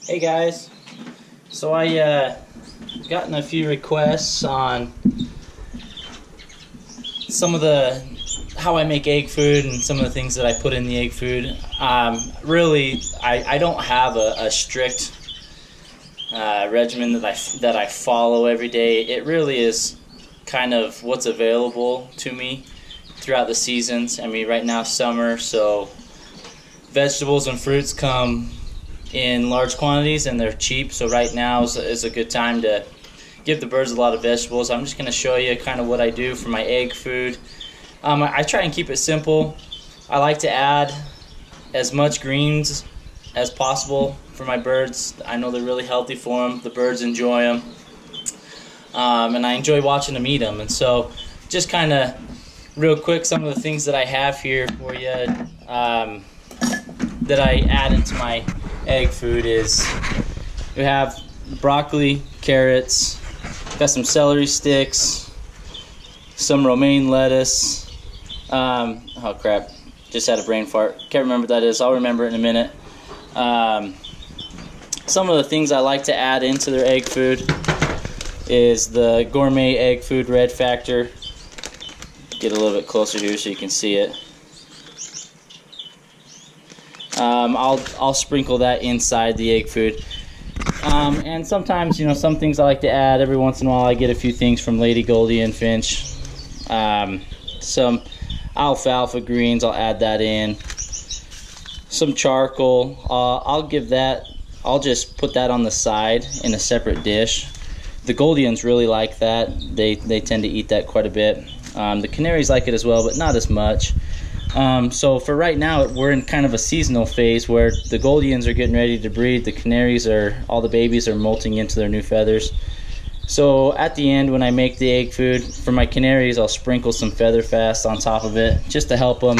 Hey guys, so I gotten a few requests on some of how I make egg food and some of the things that I put in the egg food. Really, I don't have a strict regimen that I follow every day. It really is kind of what's available to me throughout the seasons. I mean, right now summer, so vegetables and fruits come in large quantities and they're cheap, so right now is a good time to give the birds a lot of vegetables. I'm just going to show you kind of what I do for my egg food. I try and keep it simple. I like to add as much greens as possible for my birds. I know they're really healthy for them. The birds enjoy them, and I enjoy watching them eat them. And so just kind of real quick, some of the things that I have here for you that I add into my egg food is we have broccoli, carrots, got some celery sticks, some romaine lettuce. Oh crap, just had a brain fart. Can't remember what that is. I'll remember it in a minute. Some of the things I like to add into their egg food is the Gourmet Egg Food Red Factor. Get a little bit closer here so you can see it. I'll sprinkle that inside the egg food. And sometimes, some things I like to add. Every once in a while I get a few things from Lady Gouldian finch. Some alfalfa greens, I'll add that in. Some charcoal, I'll just put that on the side in a separate dish. The Gouldians really like that. They tend to eat that quite a bit. The Canaries like it as well, but not as much. So for right now, we're in kind of a seasonal phase where the Gouldians are getting ready to breed. The Canaries all the babies are molting into their new feathers. So at the end, when I make the egg food for my Canaries, I'll sprinkle some feather fast on top of it just to help them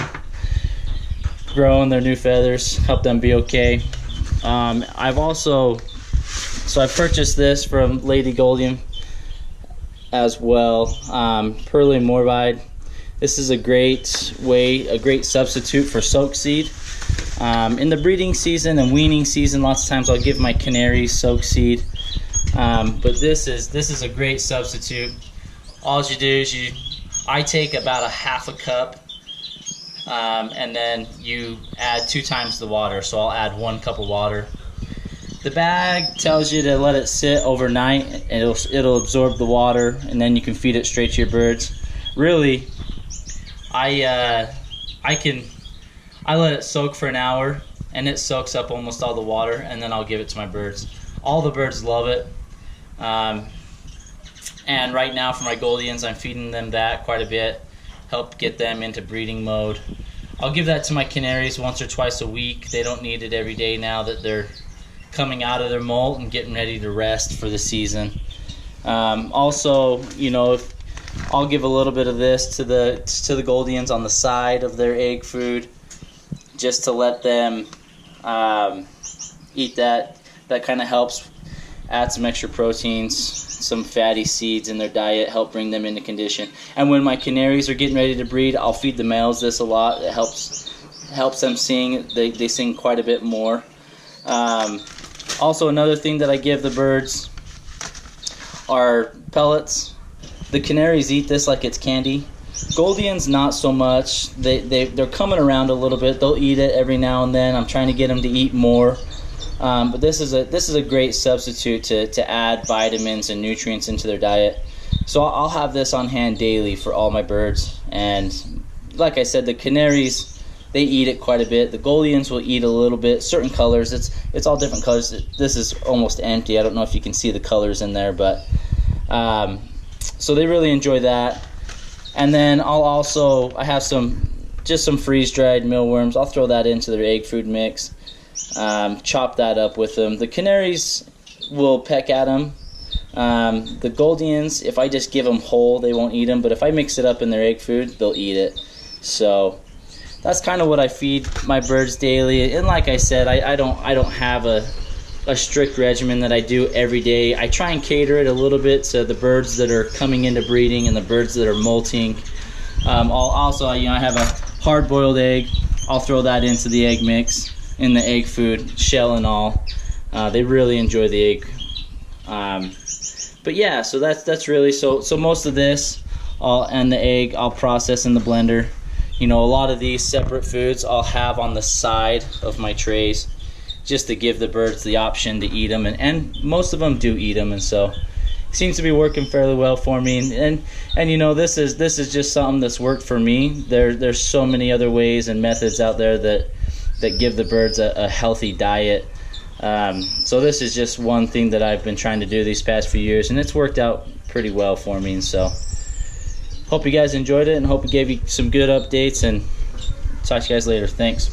grow in their new feathers, help them be okay. I purchased this from Lady Gouldian as well, Pearly Morbide. This is a great substitute for soak seed. In the breeding season and weaning season, lots of times I'll give my Canaries soak seed. But this is a great substitute. All you do is I take about a half a cup, and then you add 2 times the water. So I'll add 1 cup of water. The bag tells you to let it sit overnight, and it'll absorb the water, and then you can feed it straight to your birds. Really, I let it soak for an hour, and it soaks up almost all the water, and then I'll give it to my birds. All the birds love it. And right now for my Gouldians, I'm feeding them that quite a bit, help get them into breeding mode. I'll give that to my Canaries once or twice a week. They don't need it every day now that they're coming out of their molt and getting ready to rest for the season. Also, I'll give a little bit of this to the Gouldians on the side of their egg food, just to let them eat that. That kind of helps add some extra proteins, some fatty seeds in their diet, help bring them into condition. And when my Canaries are getting ready to breed, I'll feed the males this a lot. It helps them sing. They sing quite a bit more. Also, another thing that I give the birds are pellets. The Canaries eat this like it's candy. Gouldians, not so much. They're coming around a little bit. They'll eat it every now and then. I'm trying to get them to eat more. But this is a great substitute to add vitamins and nutrients into their diet. So I'll have this on hand daily for all my birds. And like I said, the Canaries, they eat it quite a bit. The Gouldians will eat a little bit. Certain colors, it's all different colors. This is almost empty. I don't know if you can see the colors in there, but so they really enjoy that. And then I have some freeze-dried mealworms. I'll throw that into their egg food mix. Chop that up with them. The Canaries will peck at them. The Gouldians, if I just give them whole, they won't eat them. But if I mix it up in their egg food, they'll eat it. So that's kind of what I feed my birds daily. And like I said, I don't have a strict regimen that I do every day. I try and cater it a little bit to the birds that are coming into breeding and the birds that are molting. I have a hard-boiled egg. I'll throw that into the egg mix, in the egg food, shell and all. They really enjoy the egg. But yeah, so that's really so most of this and the egg I'll process in the blender. You know, a lot of these separate foods I'll have on the side of my trays just to give the birds the option to eat them, and most of them do eat them, and so it seems to be working fairly well for me. And you know, this is just something that's worked for me. There's so many other ways and methods out there that give the birds a healthy diet. So this is just one thing that I've been trying to do these past few years, and it's worked out pretty well for me. And so hope you guys enjoyed it, and hope it gave you some good updates, and talk to you guys later. Thanks.